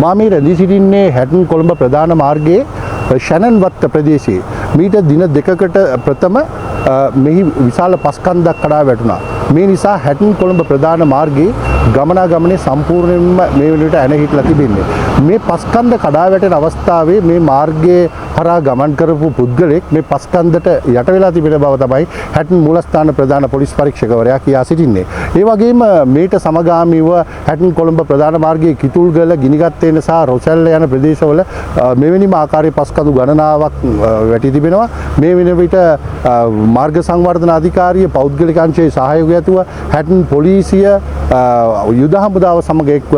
මා මේ රැඳී සිටින්නේ හැටන් කොළඹ ප්‍රධාන මාර්ගයේ ෂැනන් වත්ත ප්‍රදේශයේ. මීට දින දෙකකට ප්‍රථම මෙහි විශාල පස්කන්දක් කඩා වැටුණා. මේ නිසා හැටන් කොළඹ ප්‍රධාන මාර්ගයේ ගමනාගමනය සම්පූර්ණයෙන්ම මේ වෙනකොට ඇන හිටලා තිබෙන්නේ. මේ පස්කන්ද කඩා වැටෙන අවස්ථාවේ මේ මාර්ගයේ හරහා ගමන් කරපු පුද්ගලෙක් මේ පස්කන්දට යට වෙලා තිබෙන බව තමයි හැටන් මූලස්ථාන ප්‍රධාන පොලිස් පරීක්ෂකවරයා කියා සිටින්නේ. ඒ වගේම මේට සමගාමීව හැටන් කොළඹ ප්‍රධාන මාර්ගයේ කිතුල්ගල ගිනිගත්තේන සහ රොසැල්ල යන ප්‍රදේශවල මෙවැනිම ආකාරයේ පස්කඳු ගණනාවක් වැටි තිබෙනවා. මේ වෙන විට මාර්ග සංවර්ධන අධිකාරිය පෞද්ගලික අංශයේ සහයෝගය ඇතුව හැටන් පොලිසිය යුද හමුදාව සමග එක්ව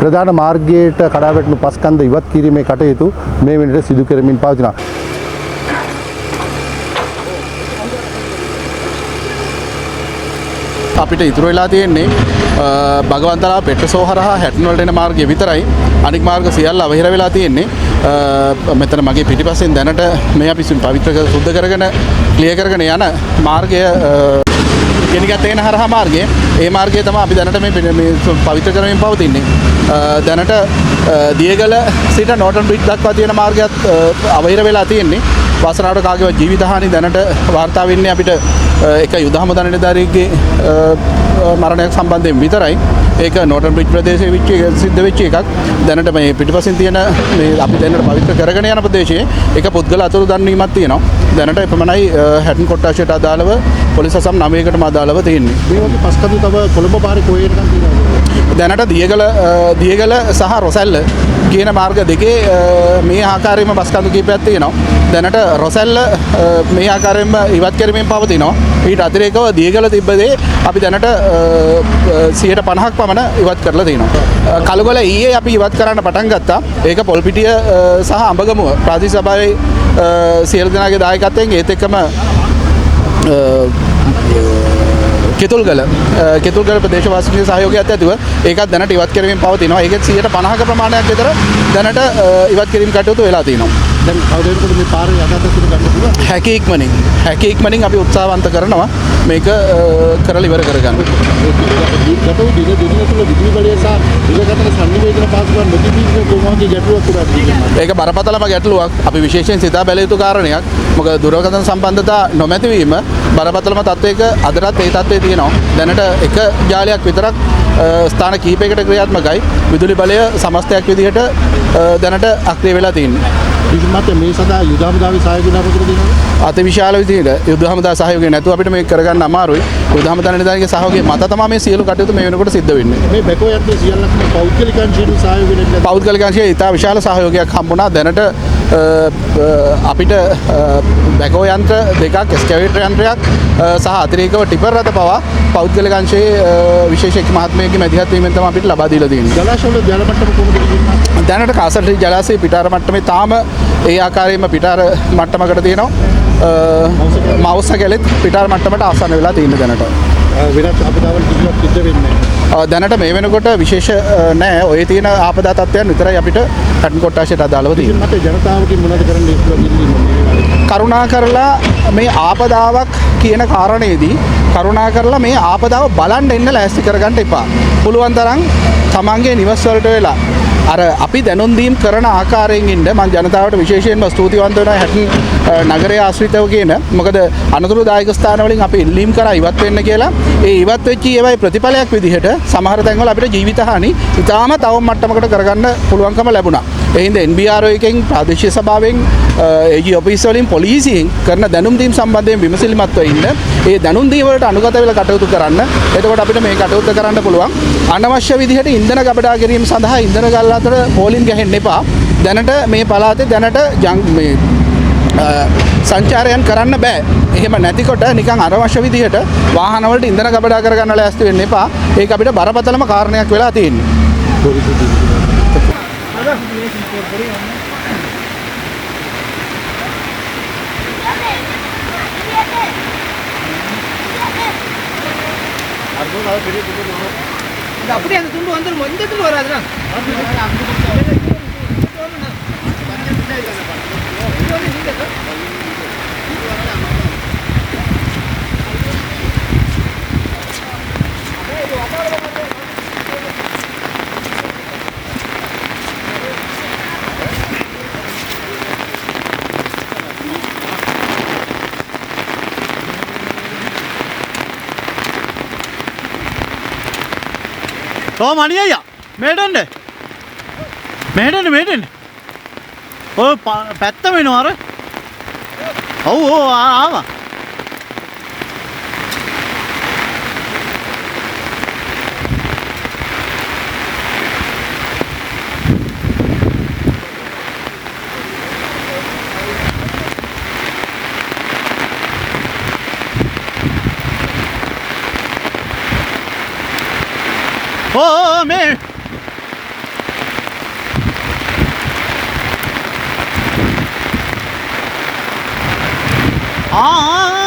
ප්‍රධාන මාර්ගයට කඩා වැටුණු පස්කන්ද ඉවත් කිරීමේ කටයුතු මේ වෙනට සිදු කරමින් පවතිනවා. අපිට ඉතුරු වෙලා තියෙන්නේ භගවන්තලා පෙට්‍රසෝ හරහා හැටන් වලට එන මාර්ගය විතරයි. අනික් මාර්ග සියල්ල අවහිර වෙලා තියෙන්නේ. මෙතන මගේ පිටිපස්සෙන් දැනට මේ අපි පවිත්‍ර සුද්ධ කරගෙන ක්ලියර් කරගෙන යන මාර්ගය ගෙනිගත්තේන හරහා මාර්ගය. ඒ මාර්ගය තමයි අපි දැනට මේ පවිත්‍ර කරමින් පවතින්නේ. දැනට දියගල සිට නෝටන් බ්‍රිජ් දක්වා තියෙන මාර්ගයත් අවහිර වෙලා තියෙන්නේ. වාසනාවට කාගේවත් ජීවිත හානි දැනට වාර්තා වෙන්නේ අපිට එක යුද හමුදා නිලධාරියෙක්ගේ මරණයක් සම්බන්ධයෙන් විතරයි. ඒක නෝටන් බ්‍රිජ් ප්‍රදේශයේ සිද්ධ වෙච්ච එකක්. දැනට මේ පිටිපසින් තියෙන මේ අපි දැනට පවිත්‍ර කරගෙන යන ප්‍රදේශයේ එක පුද්ගල අතුරුදන් වීමක් තියෙනවා. දැනට එපමණයි හැටන් කොට්ටාශයට අදාළව පොලිස් අසම් 9කටම අදාළව තියෙන්නේ. මේ වගේ පස්කඳු තව කොළඹ පාරේ කොහෙටද තියෙන්නේ? දැනට දියගල සහ රොසැල්ල කියන මාර්ග දෙකේ මේ ආකාරයෙන්ම පස්කඳු කීපයක් තියෙනවා. දැනට රොසැල්ල මේ ආකාරයෙන්ම ඉවත් කරමින් පවතිනවා. ඊට අතිරේකව දියගල තිබ්බදේ අපි දැනට 50% පමණ ඉවත් කරලා තියෙනවා. කළුගල ඊයේ අපි ඉවත් කරන්න පටන් ගත්තා. ඒක පොල්පිටිය සහ අඹගමුව ප්‍රාදේශීය සභාවේ සියලු දෙනාගේ දායකත්වයෙන් ඒත් එක්කම කෙතුල්ගල ප්‍රදේශවාසීන්ගේ සහයෝගයත් ඇතිව ඒකත් දැනට ඉවත් කිරීමෙන් පවතිනවා. ඒකෙත් 50% ප්‍රමාණයක් විතර දැනට ඉවත් කිරීම කටයුතු වෙලා තියෙනවා. දැන් කවදාවත් මේ පාරේ යටතට ගන්න පුළුවන්. හැකි ඉක්මනින් අපි උත්සාහවන්ත කරනවා මේක කරලා ඉවර කරගන්න. ගැටුව දින තුල විදුලි බලය සහ දිගටම සංනිවේදන පාසුකම් නොතිබීම කොහොමද ගැටලුවක් උරා? ඒක බරපතලම ගැටලුවක්. අපි විශේෂයෙන් සිතා බැලිය යුතු කාරණයක්. මොකද දුරකථන සම්බන්ධතා නොමැතිවීම බරපතලම තත්වයක අදටත් ඒ තත්ත්වයේ තියෙනවා. දැනට එක ජාලයක් විතරක් ස්ථාන කිහිපයකට ක්‍රියාත්මකයි. විදුලි බලය සමස්තයක් විදිහට දැනට අක්‍රිය වෙලා තියෙනවා. ඉතින්මත් මේ සඳහා යුද හමුදාවේ සහයෝගය ලබා දෙනවා. අතිවිශාල විදිහට යුද හමුදා සහයෝගය නැතුව අපිට මේක කරගන්න අමාරුයි. යුද හමුදා නිලධාරිගේ සහයෝගය මත තමයි මේ සියලු කටයුතු මේ වෙනකොට සිද්ධ වෙන්නේ. මේ බැකෝ යන්ත්‍ර සියල්ලක්ම පෞද්ගලික අංශයෙන් සහයෝගය ලැබෙනවා. පෞද්ගලික අංශයේ ඉතා විශාල සහයෝගයක් හම්බුණා. දැනට අපිට බැකෝ යන්ත්‍ර දෙකක්, එස්කැවේටර් යන්ත්‍රයක් සහ අතිරේකව ටිපර් රථ පවා පෞද්ගලික අංශයේ විශේෂ මහත්මයෙක්ගේ මැදිහත් වීමෙන් තමයි අපිට ලබා දීලා තියෙන්නේ. ජලාශවල ජල මට්ටම කොහොමද කියන්නේ? දැනට කාසල්රි ජලාශයේ පිටාර මට්ටමේ තාම ඒ ආකාරයෙන්ම පිටාර මට්ටමකට තියෙනවා. මවුස කැලෙත් පිටාර මට්ටමට ආසන්න වෙලා තියෙන දැනට. වෙනත් අපදාවල් කිසිවක් සිද්ධ වෙන්නේ නැහැ. දැනට මේ වෙනකොට විශේෂ නැහැ. ඔය තියෙන ආපදා තත්ත්වයන් විතරයි අපිට හැටන් කොට්ටාශයට අදාළව තියෙන්නේ. මට ජනතාවගෙන් මොනවද කරන්න ඉල්ලීම? කරුණා කරලා මේ ආපදාවක් කියන කාරණේදී කරුණා කරලා මේ ආපදාව බලන්න එන්න ලෑස්ති කරගන්න එපා. පුළුවන් තරම් තමන්ගේ නිවස් වලට වෙලා අර අපි දැනුම් දීම් කරන ආකාරයෙන් ඉන්න මම ජනතාවට විශේෂයෙන්ම ස්තුතිවන්ත වෙනවා හැටන් නගරයේ ආශ්‍රිතව කියන. මොකද අනතුරුදායක ස්ථාන වලින් අපි ඉල්ලීම් කරා ඉවත් වෙන්න කියලා. ඒ ඉවත් වෙච්ච ඒවායි ප්‍රතිඵලයක් විදිහට සමහර තැන්වල අපිට ජීවිත හානි ඉතාම තවම මට්ටමකට කරගන්න පුළුවන්කම ලැබුණා. ඒ හින්දා NBRO එකෙන් ප්‍රාදේශීය සභාවෙන් AG ඔෆිස් වලින් පොලිසියෙන් කරන දැනුම් දීම් සම්බන්ධයෙන් විමසිලිමත්ව ඉන්න. ඒ දැනුම් දීම් වලට අනුගත වෙලා කටයුතු කරන්න. එතකොට අපිට මේ කටයුත්ත කරන්න පුළුවන්. අනවශ්‍ය විදිහට ඉන්ධන ගබඩා කිරීම සඳහා ඉන්ධන ගල් අතර පෝලින් ගහෙන්න එපා. දැනට මේ පළාතේ දැනට මේ සංචාරයන් කරන්න බෑ. එහෙම නැතිකොට නිකන් අනවශ්‍ය විදිහට වාහන වලට ඉන්ධන ගබඩා කරගන්න ලෑස්ති වෙන්න එපා. ඒක අපිට බරපතලම කාරණයක් වෙලා තියෙන්නේ. அப்படியே அந்த துண்டு வந்து மொஞ்சத்தில் வராதுண்ணா. ඕ මණි අයියා මෙහෙට එන්න ඔය පැත්ත වෙනවා අර ඔව් ආවා මේ ආ